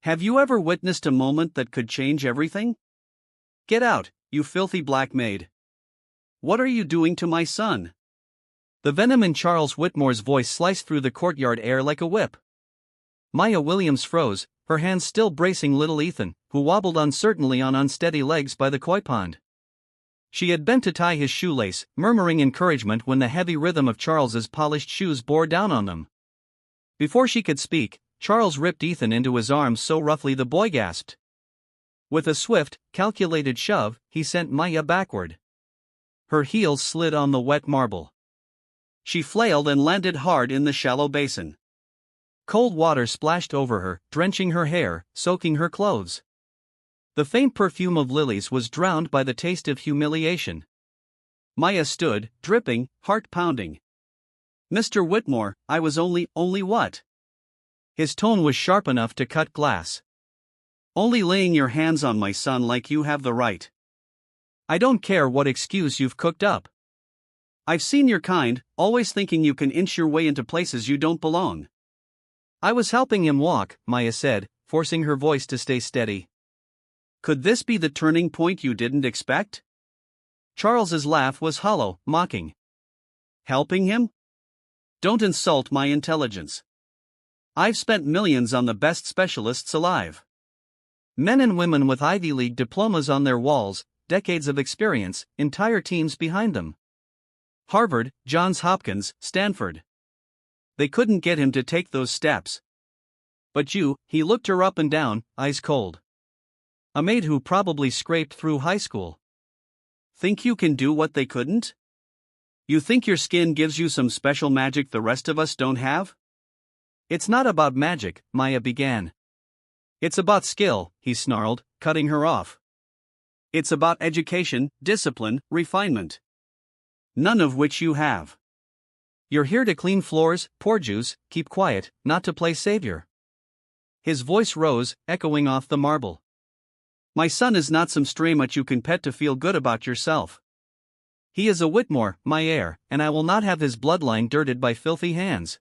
Have you ever witnessed a moment that could change everything? Get out, you filthy black maid. What are you doing to my son? The venom in Charles Whitmore's voice sliced through the courtyard air like a whip. Maya Williams froze, her hands still bracing little Ethan, who wobbled uncertainly on unsteady legs by the koi pond. She had bent to tie his shoelace, murmuring encouragement when the heavy rhythm of Charles's polished shoes bore down on them. Before she could speak, Charles ripped Ethan into his arms so roughly the boy gasped. With a swift, calculated shove, he sent Maya backward. Her heels slid on the wet marble. She flailed and landed hard in the shallow basin. Cold water splashed over her, drenching her hair, soaking her clothes. The faint perfume of lilies was drowned by the taste of humiliation. Maya stood, dripping, heart pounding. Mr. Whitmore, I was only what? His tone was sharp enough to cut glass. Only laying your hands on my son like you have the right. I don't care what excuse you've cooked up. I've seen your kind, always thinking you can inch your way into places you don't belong. I was helping him walk, Maya said, forcing her voice to stay steady. Could this be the turning point you didn't expect? Charles's laugh was hollow, mocking. Helping him? Don't insult my intelligence. I've spent millions on the best specialists alive. Men and women with Ivy League diplomas on their walls, decades of experience, entire teams behind them. Harvard, Johns Hopkins, Stanford. They couldn't get him to take those steps. But you, he looked her up and down, eyes cold. A maid who probably scraped through high school. Think you can do what they couldn't? You think your skin gives you some special magic the rest of us don't have? It's not about magic, Maya began. It's about skill, he snarled, cutting her off. It's about education, discipline, refinement. None of which you have. You're here to clean floors, pour juice, keep quiet, not to play savior. His voice rose, echoing off the marble. My son is not some stray mutt you can pet to feel good about yourself. He is a Whitmore, my heir, and I will not have his bloodline dirted by filthy hands.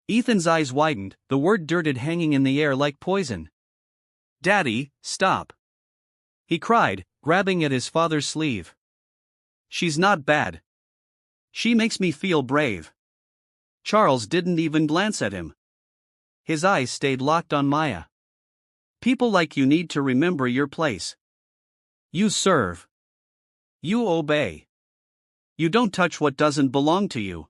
Ethan's eyes widened, the word dirted hanging in the air like poison. Daddy, stop! He cried, grabbing at his father's sleeve. She's not bad. She makes me feel brave. Charles didn't even glance at him. His eyes stayed locked on Maya. People like you need to remember your place. You serve. You obey. You don't touch what doesn't belong to you.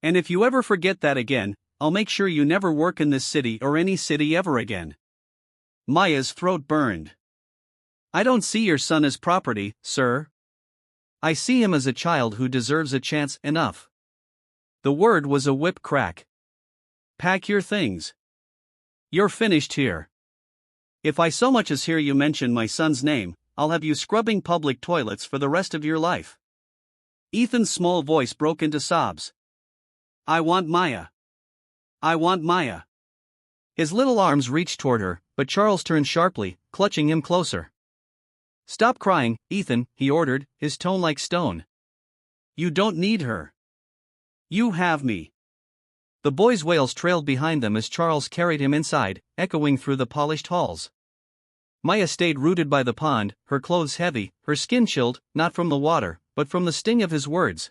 And if you ever forget that again, I'll make sure you never work in this city or any city ever again. Maya's throat burned. I don't see your son as property, sir. I see him as a child who deserves a chance enough. The word was a whip crack. Pack your things. You're finished here. If I so much as hear you mention my son's name, I'll have you scrubbing public toilets for the rest of your life. Ethan's small voice broke into sobs. I want Maya. I want Maya. His little arms reached toward her, but Charles turned sharply, clutching him closer. Stop crying, Ethan, he ordered, his tone like stone. You don't need her. You have me. The boy's wails trailed behind them as Charles carried him inside, echoing through the polished halls. Maya stayed rooted by the pond, her clothes heavy, her skin chilled, not from the water, but from the sting of his words.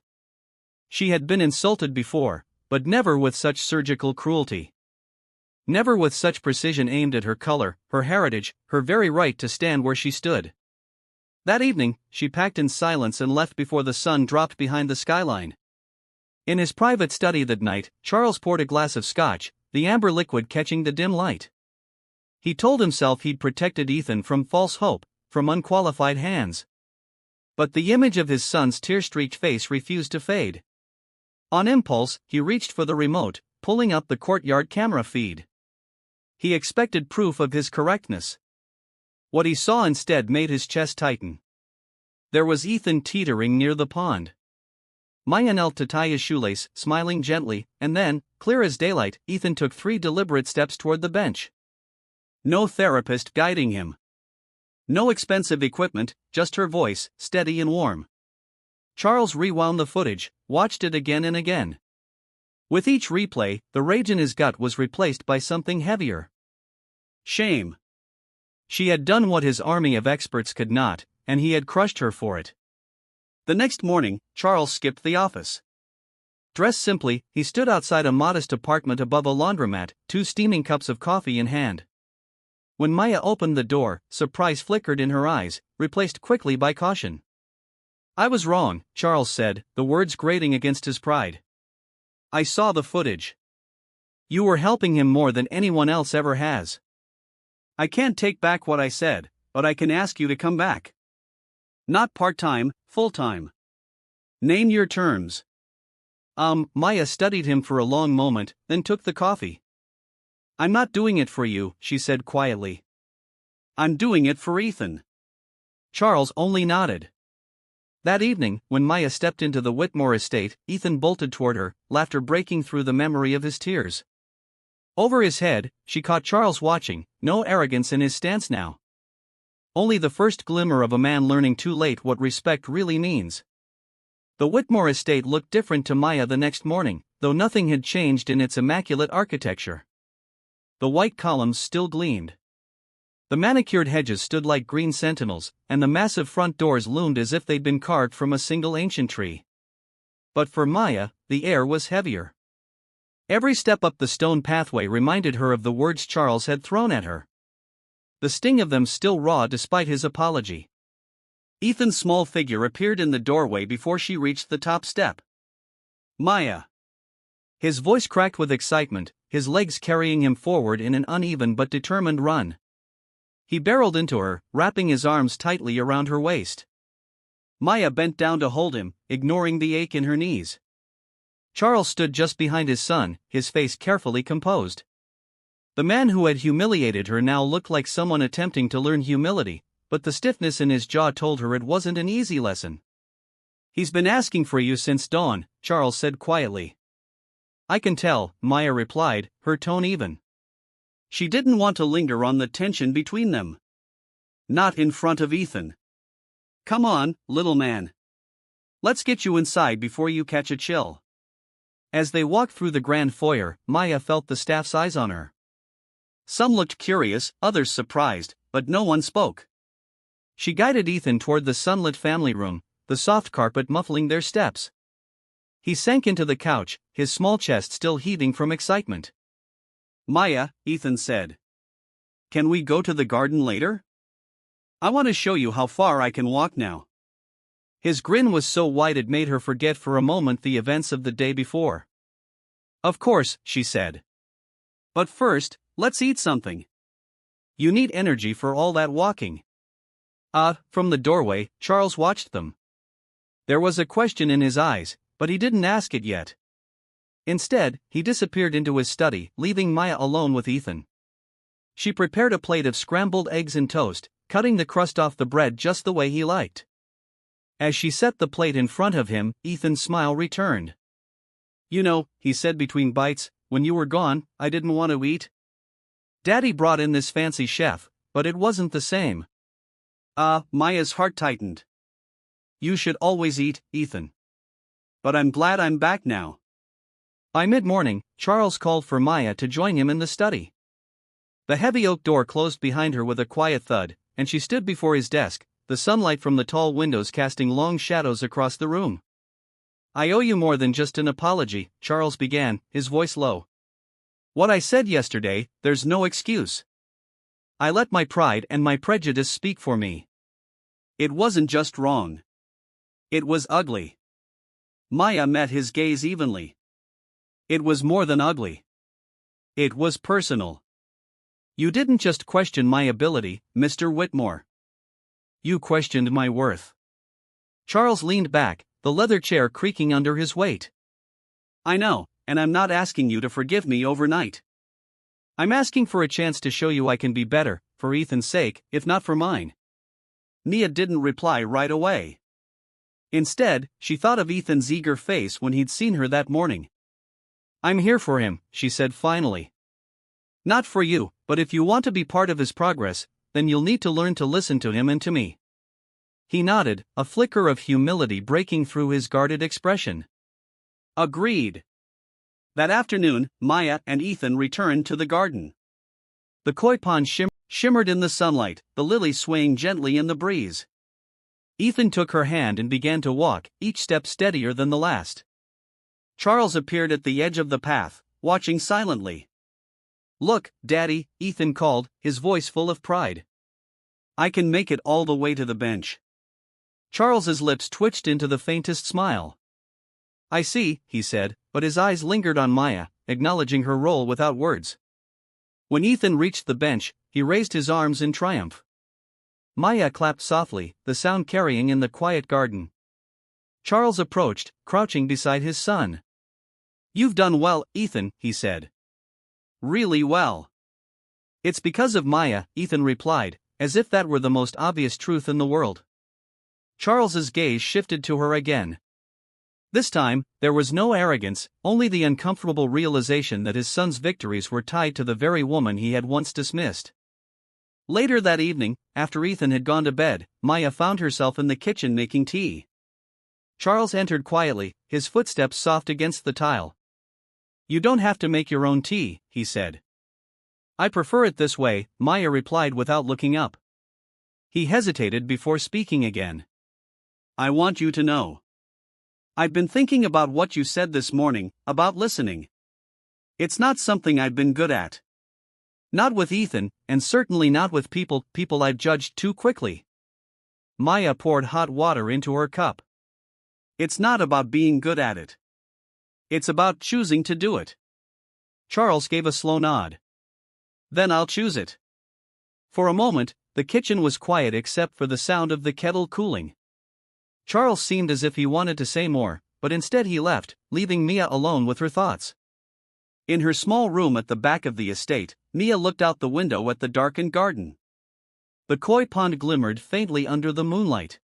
She had been insulted before, but never with such surgical cruelty. Never with such precision aimed at her color, her heritage, her very right to stand where she stood. That evening, she packed in silence and left before the sun dropped behind the skyline. In his private study that night, Charles poured a glass of scotch, the amber liquid catching the dim light. He told himself he'd protected Ethan from false hope, from unqualified hands. But the image of his son's tear-streaked face refused to fade. On impulse, he reached for the remote, pulling up the courtyard camera feed. He expected proof of his correctness. What he saw instead made his chest tighten. There was Ethan teetering near the pond. Maya knelt to tie his shoelace, smiling gently, and then, clear as daylight, Ethan took 3 deliberate steps toward the bench. No therapist guiding him. No expensive equipment, just her voice, steady and warm. Charles rewound the footage, watched it again and again. With each replay, the rage in his gut was replaced by something heavier. Shame. She had done what his army of experts could not, and he had crushed her for it. The next morning, Charles skipped the office. Dressed simply, he stood outside a modest apartment above a laundromat, 2 steaming cups of coffee in hand. When Maya opened the door, surprise flickered in her eyes, replaced quickly by caution. "I was wrong," Charles said, the words grating against his pride. "I saw the footage. You were helping him more than anyone else ever has. I can't take back what I said, but I can ask you to come back. Not part-time, full-time. Name your terms." Maya studied him for a long moment, then took the coffee. "I'm not doing it for you," she said quietly. "I'm doing it for Ethan." Charles only nodded. That evening, when Maya stepped into the Whitmore estate, Ethan bolted toward her, laughter breaking through the memory of his tears. Over his head, she caught Charles watching, no arrogance in his stance now. Only the first glimmer of a man learning too late what respect really means. The Whitmore estate looked different to Maya the next morning, though nothing had changed in its immaculate architecture. The white columns still gleamed. The manicured hedges stood like green sentinels, and the massive front doors loomed as if they'd been carved from a single ancient tree. But for Maya, the air was heavier. Every step up the stone pathway reminded her of the words Charles had thrown at her. The sting of them still raw despite his apology. Ethan's small figure appeared in the doorway before she reached the top step. "Maya." His voice cracked with excitement, his legs carrying him forward in an uneven but determined run. He barreled into her, wrapping his arms tightly around her waist. Maya bent down to hold him, ignoring the ache in her knees. Charles stood just behind his son, his face carefully composed. The man who had humiliated her now looked like someone attempting to learn humility, but the stiffness in his jaw told her it wasn't an easy lesson. "He's been asking for you since dawn," Charles said quietly. "I can tell," Maya replied, her tone even. She didn't want to linger on the tension between them. Not in front of Ethan. "Come on, little man. Let's get you inside before you catch a chill." As they walked through the grand foyer, Maya felt the staff's eyes on her. Some looked curious, others surprised, but no one spoke. She guided Ethan toward the sunlit family room, the soft carpet muffling their steps. He sank into the couch, his small chest still heaving from excitement. "Maya," Ethan said. "Can we go to the garden later? I want to show you how far I can walk now." His grin was so wide it made her forget for a moment the events of the day before. "Of course," she said. "But first, let's eat something. You need energy for all that walking." From the doorway, Charles watched them. There was a question in his eyes, but he didn't ask it yet. Instead, he disappeared into his study, leaving Maya alone with Ethan. She prepared a plate of scrambled eggs and toast, cutting the crust off the bread just the way he liked. As she set the plate in front of him, Ethan's smile returned. "You know," he said between bites, "when you were gone, I didn't want to eat. Daddy brought in this fancy chef, but it wasn't the same." Maya's heart tightened. "You should always eat, Ethan. But I'm glad I'm back now." By mid-morning, Charles called for Maya to join him in the study. The heavy oak door closed behind her with a quiet thud, and she stood before his desk, the sunlight from the tall windows casting long shadows across the room. "I owe you more than just an apology," Charles began, his voice low. "What I said yesterday, there's no excuse. I let my pride and my prejudice speak for me. It wasn't just wrong. It was ugly." Maya met his gaze evenly. "It was more than ugly. It was personal. You didn't just question my ability, Mr. Whitmore. You questioned my worth." Charles leaned back, the leather chair creaking under his weight. "I know, and I'm not asking you to forgive me overnight. I'm asking for a chance to show you I can be better, for Ethan's sake, if not for mine." Mia didn't reply right away. Instead, she thought of Ethan's eager face when he'd seen her that morning. "I'm here for him," she said finally. "Not for you, but if you want to be part of his progress, then you'll need to learn to listen to him and to me." He nodded, a flicker of humility breaking through his guarded expression. "Agreed." That afternoon, Maya and Ethan returned to the garden. The koi pond shimmered in the sunlight, the lilies swaying gently in the breeze. Ethan took her hand and began to walk, each step steadier than the last. Charles appeared at the edge of the path, watching silently. "Look, Daddy," Ethan called, his voice full of pride. "I can make it all the way to the bench." Charles's lips twitched into the faintest smile. "I see," he said, but his eyes lingered on Maya, acknowledging her role without words. When Ethan reached the bench, he raised his arms in triumph. Maya clapped softly, the sound carrying in the quiet garden. Charles approached, crouching beside his son. "You've done well, Ethan," he said. "Really well." "It's because of Maya," Ethan replied, as if that were the most obvious truth in the world. Charles's gaze shifted to her again. This time, there was no arrogance, only the uncomfortable realization that his son's victories were tied to the very woman he had once dismissed. Later that evening, after Ethan had gone to bed, Maya found herself in the kitchen making tea. Charles entered quietly, his footsteps soft against the tile. "You don't have to make your own tea," he said. "I prefer it this way," Maya replied without looking up. He hesitated before speaking again. "I want you to know. I've been thinking about what you said this morning, about listening. It's not something I've been good at. Not with Ethan, and certainly not with people I've judged too quickly." Maya poured hot water into her cup. "It's not about being good at it. It's about choosing to do it." Charles gave a slow nod. "Then I'll choose it." For a moment, the kitchen was quiet except for the sound of the kettle cooling. Charles seemed as if he wanted to say more, but instead he left, leaving Mia alone with her thoughts. In her small room at the back of the estate, Mia looked out the window at the darkened garden. The koi pond glimmered faintly under the moonlight.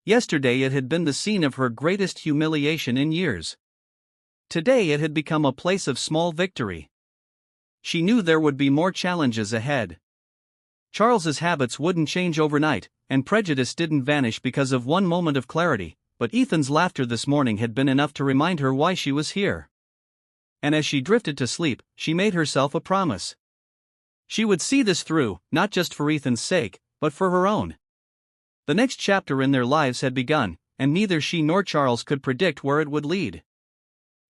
Yesterday it had been the scene of her greatest humiliation in years. Today it had become a place of small victory. She knew there would be more challenges ahead. Charles's habits wouldn't change overnight, and prejudice didn't vanish because of one moment of clarity, but Ethan's laughter this morning had been enough to remind her why she was here. And as she drifted to sleep, she made herself a promise. She would see this through, not just for Ethan's sake, but for her own. The next chapter in their lives had begun, and neither she nor Charles could predict where it would lead.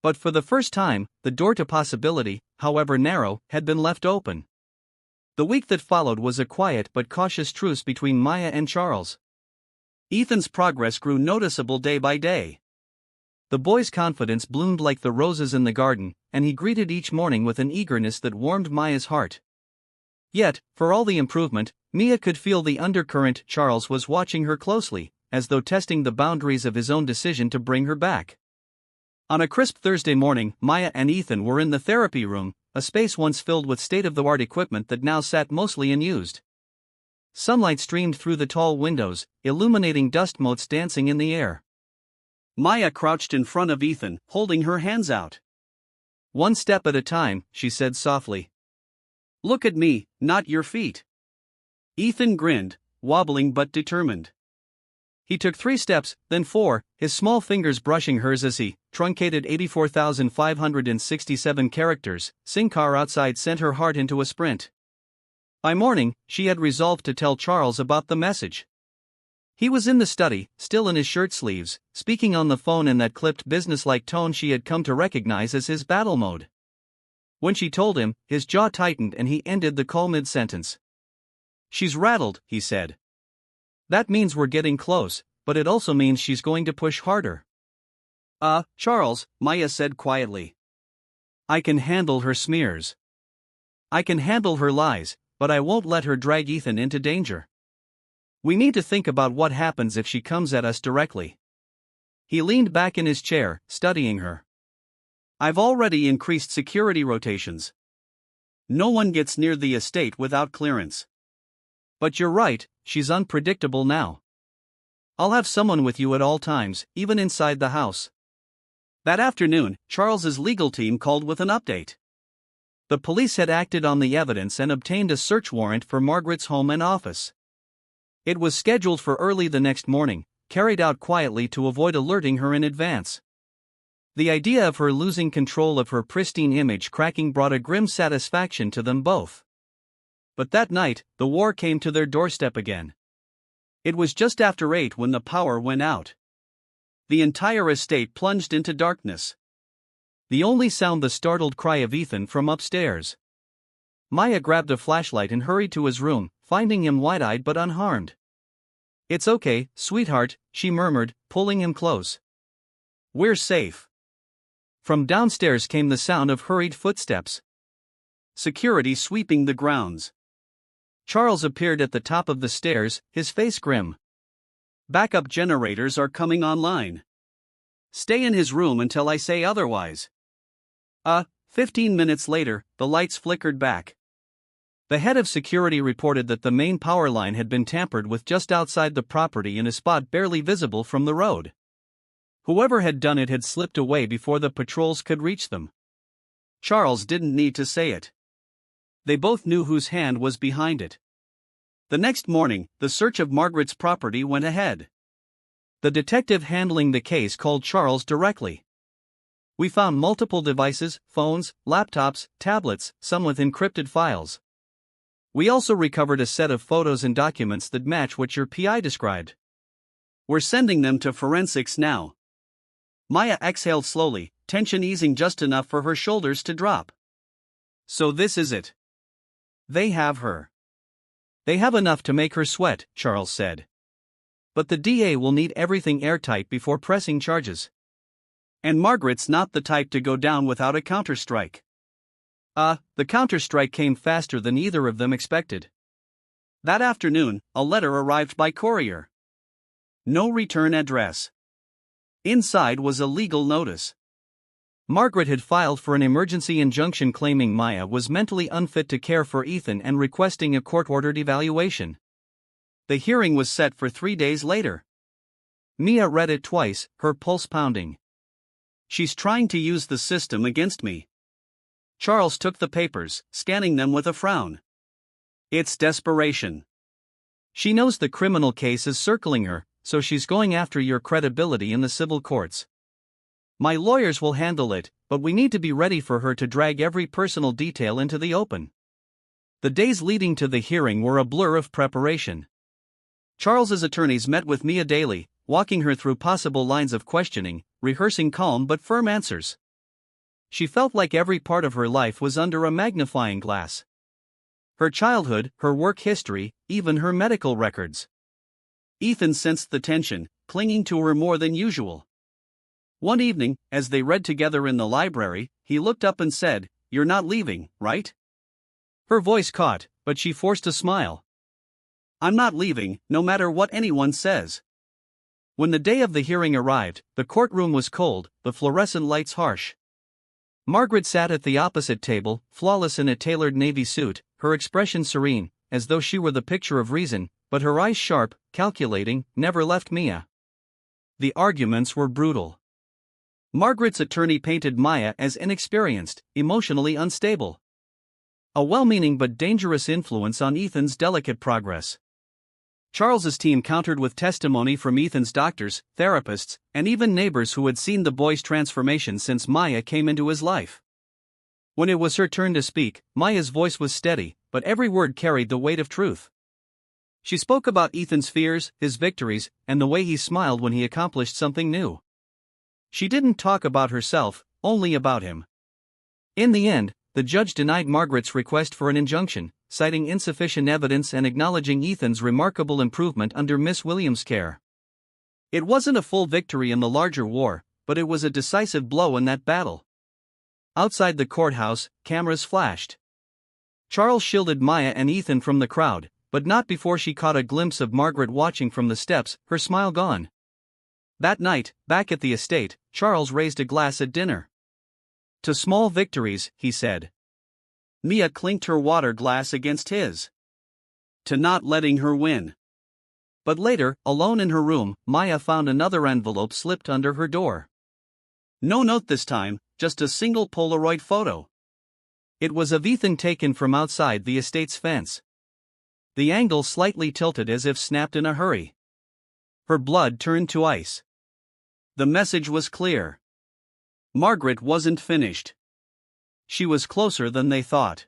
But for the first time, the door to possibility, however narrow, had been left open. The week that followed was a quiet but cautious truce between Maya and Charles. Ethan's progress grew noticeable day by day. The boy's confidence bloomed like the roses in the garden, and he greeted each morning with an eagerness that warmed Maya's heart. Yet, for all the improvement, Mia could feel the undercurrent. Charles was watching her closely, as though testing the boundaries of his own decision to bring her back. On a crisp Thursday morning, Maya and Ethan were in the therapy room, a space once filled with state-of-the-art equipment that now sat mostly unused. Sunlight streamed through the tall windows, illuminating dust motes dancing in the air. Maya crouched in front of Ethan, holding her hands out. "One step at a time," she said softly. "Look at me, not your feet." Ethan grinned, wobbling but determined. He took 3 steps, then 4, his small fingers brushing hers as he truncated 84,567 characters. Car outside sent her heart into a sprint. By morning, she had resolved to tell Charles about the message. He was in the study, still in his shirt sleeves, speaking on the phone in that clipped businesslike tone she had come to recognize as his battle mode. When she told him, his jaw tightened and he ended the call mid-sentence. "She's rattled," he said. "That means we're getting close, but it also means she's going to push harder." Charles," Maya said quietly. "I can handle her smears. I can handle her lies, but I won't let her drag Ethan into danger. We need to think about what happens if she comes at us directly." He leaned back in his chair, studying her. "I've already increased security rotations. No one gets near the estate without clearance. But you're right, she's unpredictable now. I'll have someone with you at all times, even inside the house." That afternoon, Charles's legal team called with an update. The police had acted on the evidence and obtained a search warrant for Margaret's home and office. It was scheduled for early the next morning, carried out quietly to avoid alerting her in advance. The idea of her losing control of her pristine image cracking brought a grim satisfaction to them both. But that night, the war came to their doorstep again. It was just after 8 when the power went out. The entire estate plunged into darkness. The only sound the startled cry of Ethan from upstairs. Maya grabbed a flashlight and hurried to his room, finding him wide-eyed but unharmed. "It's okay, sweetheart," she murmured, pulling him close. "We're safe." From downstairs came the sound of hurried footsteps. Security sweeping the grounds. Charles appeared at the top of the stairs, his face grim. "Backup generators are coming online. Stay in his room until I say otherwise." 15 minutes later, the lights flickered back. The head of security reported that the main power line had been tampered with just outside the property in a spot barely visible from the road. Whoever had done it had slipped away before the patrols could reach them. Charles didn't need to say it. They both knew whose hand was behind it. The next morning, the search of Margaret's property went ahead. The detective handling the case called Charles directly. "We found multiple devices, phones, laptops, tablets, some with encrypted files. We also recovered a set of photos and documents that match what your PI described. We're sending them to forensics now." Maya exhaled slowly, tension easing just enough for her shoulders to drop. "So this is it. They have her." "They have enough to make her sweat," Charles said. "But the DA will need everything airtight before pressing charges. And Margaret's not the type to go down without a counterstrike." The counterstrike came faster than either of them expected. That afternoon, a letter arrived by courier. No return address. Inside was a legal notice. Margaret had filed for an emergency injunction claiming Maya was mentally unfit to care for Ethan and requesting a court-ordered evaluation. The hearing was set for 3 days later. Mia read it twice, her pulse pounding. "She's trying to use the system against me." Charles took the papers, scanning them with a frown. "It's desperation. She knows the criminal case is circling her, so she's going after your credibility in the civil courts. My lawyers will handle it, but we need to be ready for her to drag every personal detail into the open." The days leading to the hearing were a blur of preparation. Charles's attorneys met with Mia daily, walking her through possible lines of questioning, rehearsing calm but firm answers. She felt like every part of her life was under a magnifying glass. Her childhood, her work history, even her medical records. Ethan sensed the tension, clinging to her more than usual. One evening, as they read together in the library, he looked up and said, "You're not leaving, right?" Her voice caught, but she forced a smile. "I'm not leaving, no matter what anyone says." When the day of the hearing arrived, the courtroom was cold, the fluorescent lights harsh. Margaret sat at the opposite table, flawless in a tailored navy suit, her expression serene, as though she were the picture of reason, but her eyes sharp, calculating, never left Mia. The arguments were brutal. Margaret's attorney painted Maya as inexperienced, emotionally unstable. A well-meaning but dangerous influence on Ethan's delicate progress. Charles's team countered with testimony from Ethan's doctors, therapists, and even neighbors who had seen the boy's transformation since Maya came into his life. When it was her turn to speak, Maya's voice was steady, but every word carried the weight of truth. She spoke about Ethan's fears, his victories, and the way he smiled when he accomplished something new. She didn't talk about herself, only about him. In the end, the judge denied Margaret's request for an injunction, citing insufficient evidence and acknowledging Ethan's remarkable improvement under Miss Williams' care. It wasn't a full victory in the larger war, but it was a decisive blow in that battle. Outside the courthouse, cameras flashed. Charles shielded Maya and Ethan from the crowd, but not before she caught a glimpse of Margaret watching from the steps, her smile gone. That night, back at the estate, Charles raised a glass at dinner. "To small victories," he said. Mia clinked her water glass against his. "To not letting her win." But later, alone in her room, Maya found another envelope slipped under her door. No note this time, just a single Polaroid photo. It was of Ethan taken from outside the estate's fence. The angle slightly tilted as if snapped in a hurry. Her blood turned to ice. The message was clear. Margaret wasn't finished. She was closer than they thought.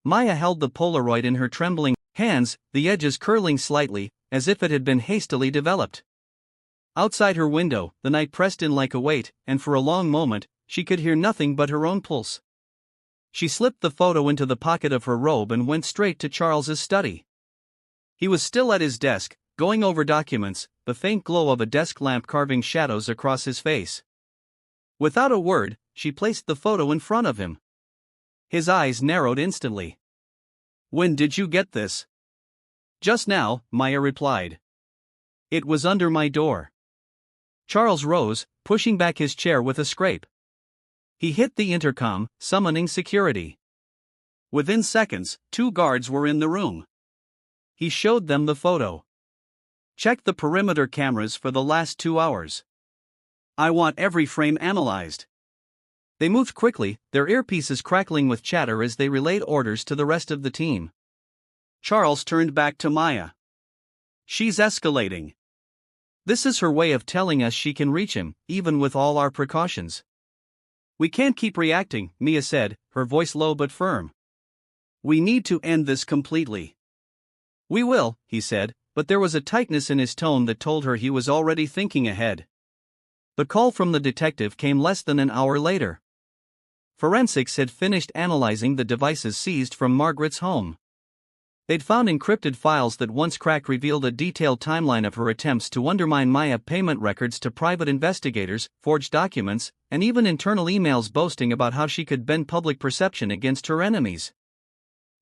Maya held the Polaroid in her trembling hands, the edges curling slightly, as if it had been hastily developed. Outside her window, the night pressed in like a weight, and for a long moment, she could hear nothing but her own pulse. She slipped the photo into the pocket of her robe and went straight to Charles's study. He was still at his desk, going over documents, the faint glow of a desk lamp carving shadows across his face. Without a word, she placed the photo in front of him. His eyes narrowed instantly. "When did you get this?" "Just now," Maya replied. "It was under my door." Charles rose, pushing back his chair with a scrape. He hit the intercom, summoning security. Within seconds, 2 guards were in the room. He showed them the photo. "Check the perimeter cameras for the last 2 hours. I want every frame analyzed." They moved quickly, their earpieces crackling with chatter as they relayed orders to the rest of the team. Charles turned back to Maya. "She's escalating. This is her way of telling us she can reach him, even with all our precautions." "We can't keep reacting," Mia said, her voice low but firm. "We need to end this completely." "We will," he said, but there was a tightness in his tone that told her he was already thinking ahead. The call from the detective came less than an hour later. Forensics had finished analyzing the devices seized from Margaret's home. They'd found encrypted files that once cracked revealed a detailed timeline of her attempts to undermine Maya, payment records to private investigators, forged documents, and even internal emails boasting about how she could bend public perception against her enemies.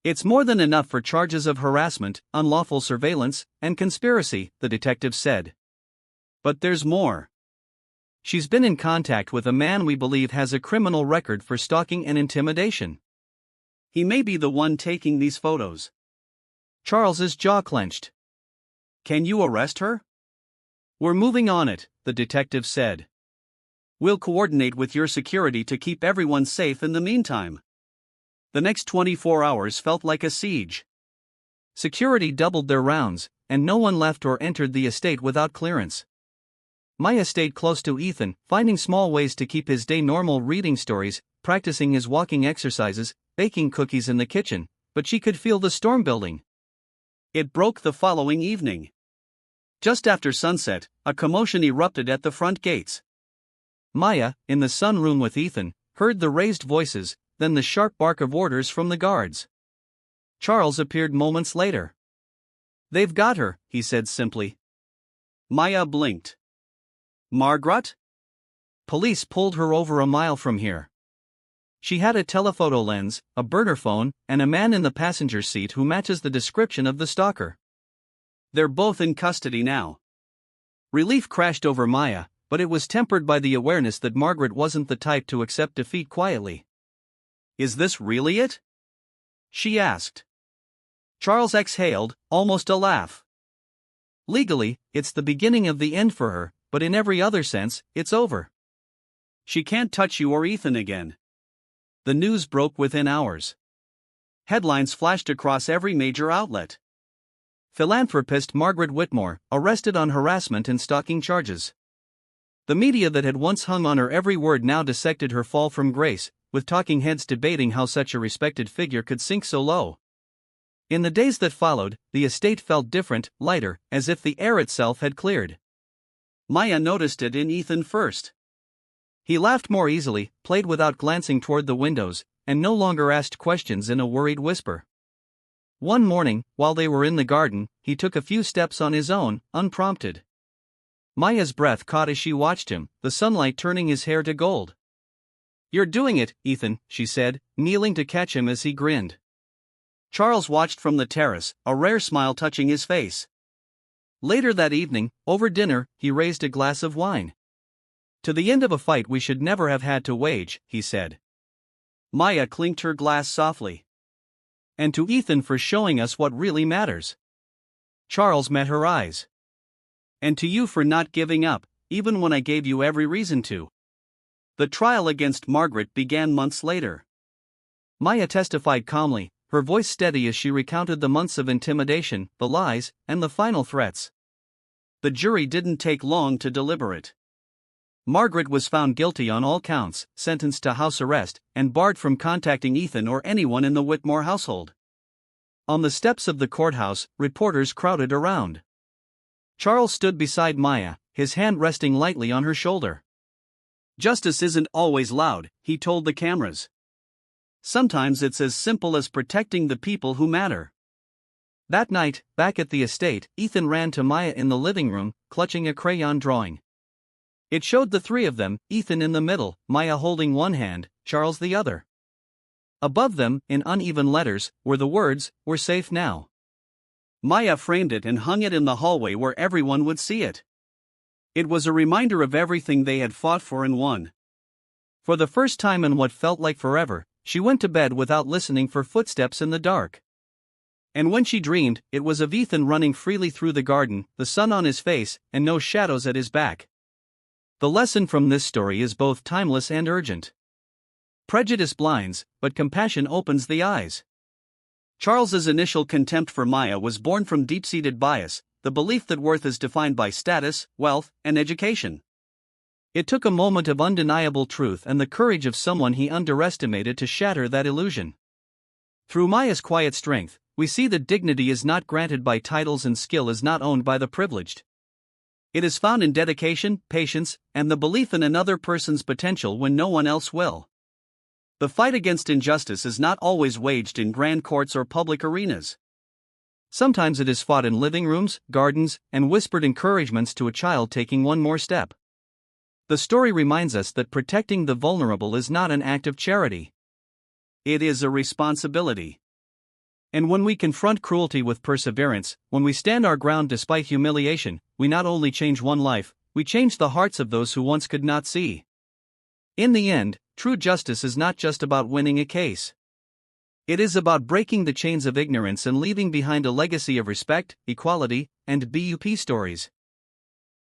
"It's more than enough for charges of harassment, unlawful surveillance, and conspiracy," the detective said. "But there's more. She's been in contact with a man we believe has a criminal record for stalking and intimidation. He may be the one taking these photos." Charles's jaw clenched. "Can you arrest her?" "We're moving on it," the detective said. "We'll coordinate with your security to keep everyone safe in the meantime." The next 24 hours felt like a siege. Security doubled their rounds, and no one left or entered the estate without clearance. Maya stayed close to Ethan, finding small ways to keep his day normal, reading stories, practicing his walking exercises, baking cookies in the kitchen, but she could feel the storm building. It broke the following evening. Just after sunset, a commotion erupted at the front gates. Maya, in the sunroom with Ethan, heard the raised voices, then the sharp bark of orders from the guards. Charles appeared moments later. "They've got her," he said simply. Maya blinked. "Margaret?" "Police pulled her over a mile from here. She had a telephoto lens, a burner phone, and a man in the passenger seat who matches the description of the stalker. They're both in custody now." Relief crashed over Maya, but it was tempered by the awareness that Margaret wasn't the type to accept defeat quietly. "Is this really it?" she asked. Charles exhaled, almost a laugh. "Legally, it's the beginning of the end for her, but in every other sense, it's over. She can't touch you or Ethan again." The news broke within hours. Headlines flashed across every major outlet. Philanthropist Margaret Whitmore, arrested on harassment and stalking charges. The media that had once hung on her every word now dissected her fall from grace, with talking heads debating how such a respected figure could sink so low. In the days that followed, the estate felt different, lighter, as if the air itself had cleared. Maya noticed it in Ethan first. He laughed more easily, played without glancing toward the windows, and no longer asked questions in a worried whisper. One morning, while they were in the garden, he took a few steps on his own, unprompted. Maya's breath caught as she watched him, the sunlight turning his hair to gold. "You're doing it, Ethan," she said, kneeling to catch him as he grinned. Charles watched from the terrace, a rare smile touching his face. Later that evening, over dinner, he raised a glass of wine. "To the end of a fight we should never have had to wage," he said. Maya clinked her glass softly. "And to Ethan for showing us what really matters." Charles met her eyes. "And to you for not giving up, even when I gave you every reason to." The trial against Margaret began months later. Maya testified calmly, her voice steady as she recounted the months of intimidation, the lies, and the final threats. The jury didn't take long to deliberate. Margaret was found guilty on all counts, sentenced to house arrest, and barred from contacting Ethan or anyone in the Whitmore household. On the steps of the courthouse, reporters crowded around. Charles stood beside Maya, his hand resting lightly on her shoulder. "Justice isn't always loud," he told the cameras. "Sometimes it's as simple as protecting the people who matter." That night, back at the estate, Ethan ran to Maya in the living room, clutching a crayon drawing. It showed the three of them, Ethan in the middle, Maya holding one hand, Charles the other. Above them, in uneven letters, were the words, "We're safe now." Maya framed it and hung it in the hallway where everyone would see it. It was a reminder of everything they had fought for and won. For the first time in what felt like forever, she went to bed without listening for footsteps in the dark. And when she dreamed, it was of Ethan running freely through the garden, the sun on his face, and no shadows at his back. The lesson from this story is both timeless and urgent. Prejudice blinds, but compassion opens the eyes. Charles's initial contempt for Maya was born from deep-seated bias, the belief that worth is defined by status, wealth, and education. It took a moment of undeniable truth and the courage of someone he underestimated to shatter that illusion. Through Maya's quiet strength, we see that dignity is not granted by titles and skill is not owned by the privileged. It is found in dedication, patience, and the belief in another person's potential when no one else will. The fight against injustice is not always waged in grand courts or public arenas. Sometimes it is fought in living rooms, gardens, and whispered encouragements to a child taking one more step. The story reminds us that protecting the vulnerable is not an act of charity. It is a responsibility. And when we confront cruelty with perseverance, when we stand our ground despite humiliation, we not only change one life, we change the hearts of those who once could not see. In the end, true justice is not just about winning a case. It is about breaking the chains of ignorance and leaving behind a legacy of respect, equality, and BUP stories.